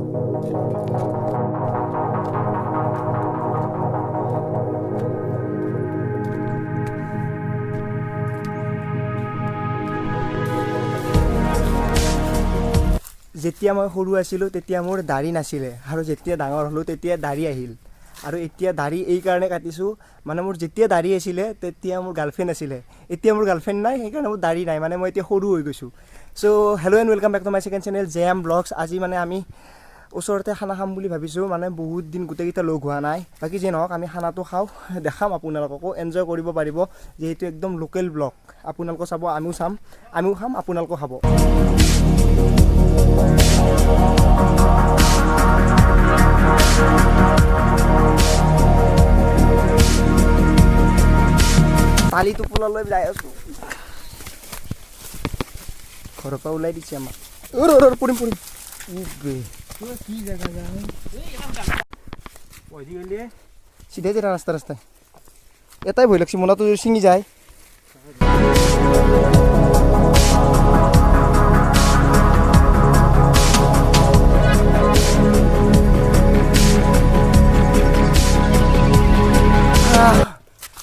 যেতিয়া মই সৰু আছিলোঁ তেতিয়া মোৰ দাড়ি নাছিলে আৰু যেতিয়া ডাঙৰ হ'লোঁ তেতিয়া দাড়ি আহিল আৰু এতিয়া দাড়ি এই কাৰণে কাটিছোঁ মানে মোৰ যেতিয়া দাড়ি আছিলে তেতিয়া মোৰ গাৰ্লফ্ৰেণ্ড আছিলে এতিয়া মোৰ গাৰ্লফ্ৰেণ্ড নাই সেইকাৰণে মোৰ দাড়ি নাই মানে মই এতিয়া সৰু হৈ গৈছোঁ so' hello' and welcome back to my second channel JM blogs আজি মানে আমি ওচৰতে খানা খাম বুলি ভাবিছোঁ মানে বহুত দিন গোটেইকেইটা লগ হোৱা নাই বাকী যি নহওক আমি খানাটো খাওঁ দেখাম আপোনালোককো এনজয় কৰিব পাৰিব যিহেতু একদম লোকেল ব্লগ আপোনালোকে চাব আমিও চাম আমিও খাম আপোনালোকেও খাব তালি টোপোলা লৈ যাই আছোঁ ঘৰৰ পৰা ওলাই দিছে আমাক পৰিম কি জেগা চিধাই যাই ৰাস্তাই এটাই ভয় লাগছে মোনাটো ছিঙি যায়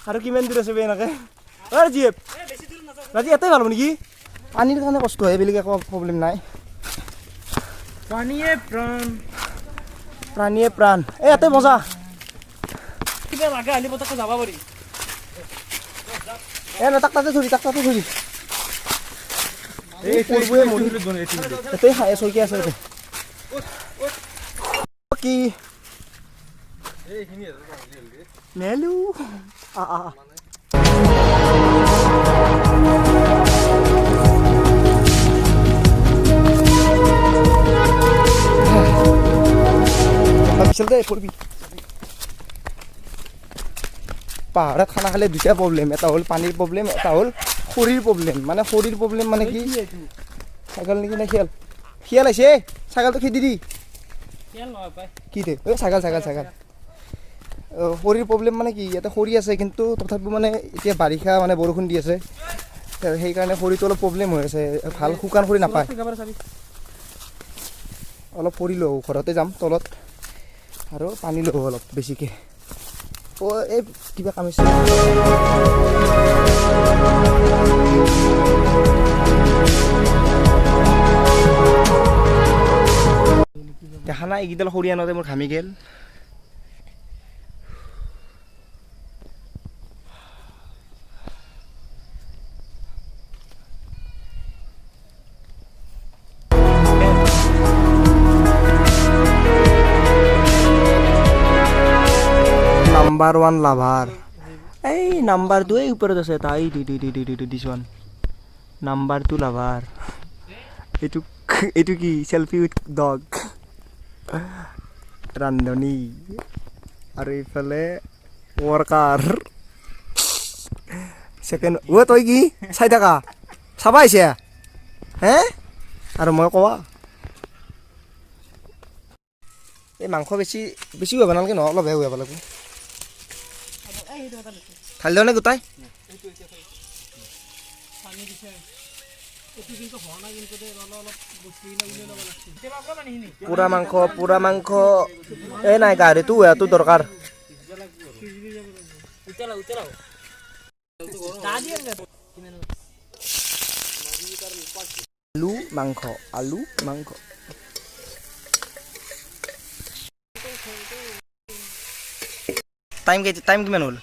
আৰু কিমান দূৰ আছে এনেকৈ জীপ ৰাজি এটাই ভাল হ'ব নেকি পানীৰ কাৰণে কষ্ট হয় বেলেগ একো প্ৰব্লেম নাই প্ৰাণীয়ে প্ৰাণ এই এটাই মজা কিবা লাগে আলি পতকে যাব পাৰি তাক তাতে ধৰি এই পৰবুৱে মৰি এটাই চৈকি আছে কি মেলু পাহাৰত খানা খালে দুটা প্ৰব্লেম এটা হ'ল পানীৰ প্ৰব্লেম এটা হ'ল শৰীৰ প্ৰব্লেম মানে শৰীৰ প্ৰব্লেম মানে কি ছাগল নেকি না শিয়াল আহিছে ছাগলটো খেদি দি কি দে ছাগল শৰীৰ প্ৰব্লেম মানে কি ইয়াতে খৰি আছে কিন্তু তথাপিও মানে এতিয়া বাৰিষা মানে বৰষুণ দি আছে সেইকাৰণে খৰিটো অলপ প্ৰব্লেম হৈ আছে ভাল শুকান খৰি নাপায় অলপ খৰি লওঁ ঘৰতে যাম তলত আৰু পানী লওঁ অলপ বেছিকৈ এই কিবা কাম হৈছে দেখা নাই এইকেইডাল খৰি আনোতে মোৰ ঘামি গ'ল নাম্বাৰ 1 লাভাৰ এই নাম্বাৰ 2 এই ওপৰত আছে তাই দিছ ওৱান নাম্বাৰ 2 লাভাৰ এইটো কি চেলফি উইথ ডগ ৰান্ধনী আৰু এইফালে ৱৰ্কাৰ ছেকেণ্ড তই কি চাই থাকা চাবা আহিছে হে আৰু মই কোৱা এই মাংস বেছি হ'ব নালাগে নহয় অলপ বেয়া হ'ব লাগিব খালি দিওঁ নে গোটাই পোৰা মাংস এই নাই গাহৰিটো হোৱাটো দৰকাৰ আলু মাংস টাইম কিমান হ'ল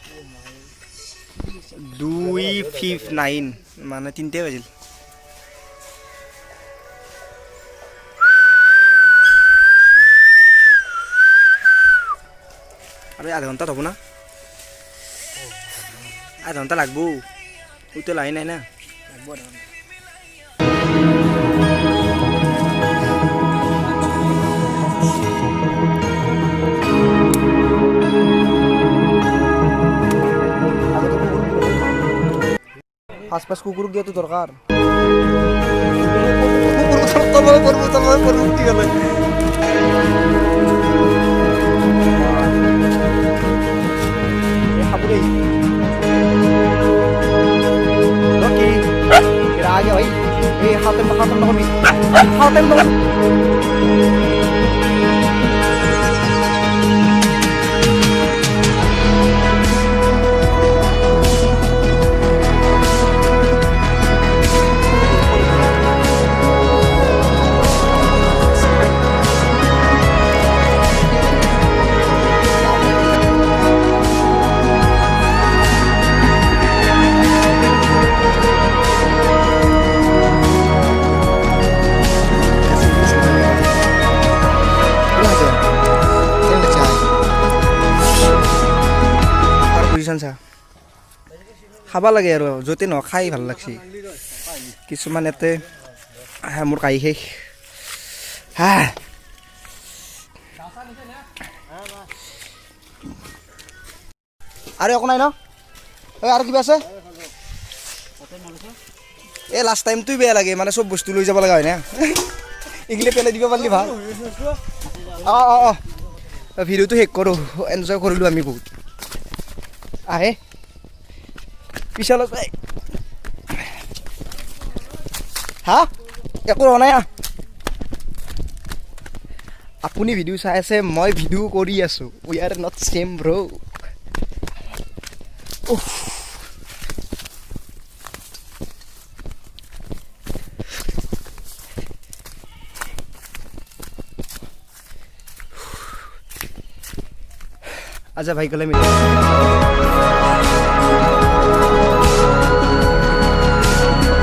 2:09 মানে 3 বাজিল আৰু আধা ঘণ্টাত হ'ব না আধা ঘণ্টা লাগব ওইটো লাহে নাই না পাঁচ কুকুরক দিয়াতো দরকার আগে ভাই এই হাতে মাথা নবি হাতে খাবা লাগে আৰু য'তে নহয় খাই ভাল লাগছি কিছুমান ইয়াতে মোৰ কাঁহি শেষ আৰু একো নাই ন আৰু কিবা আছে এই লাষ্ট টাইমটোই বেয়া লাগে মানে চব বস্তু লৈ যাব লগা হয় না এইগিলা পেলাই দিব পাৰিলি ভাল অঁ ভিডিঅ'টো শেষ কৰোঁ এনজয় কৰিলোঁ আমি বহুত আহে পিছলৈ যাই হা একো হোৱা নাই আপুনি ভিডিঅ' চাই আছে মই ভিডিঅ' কৰি আছোঁ উই আৰ নট চেম ব্ৰ আচ্ছা ভাই গ'লে মিলি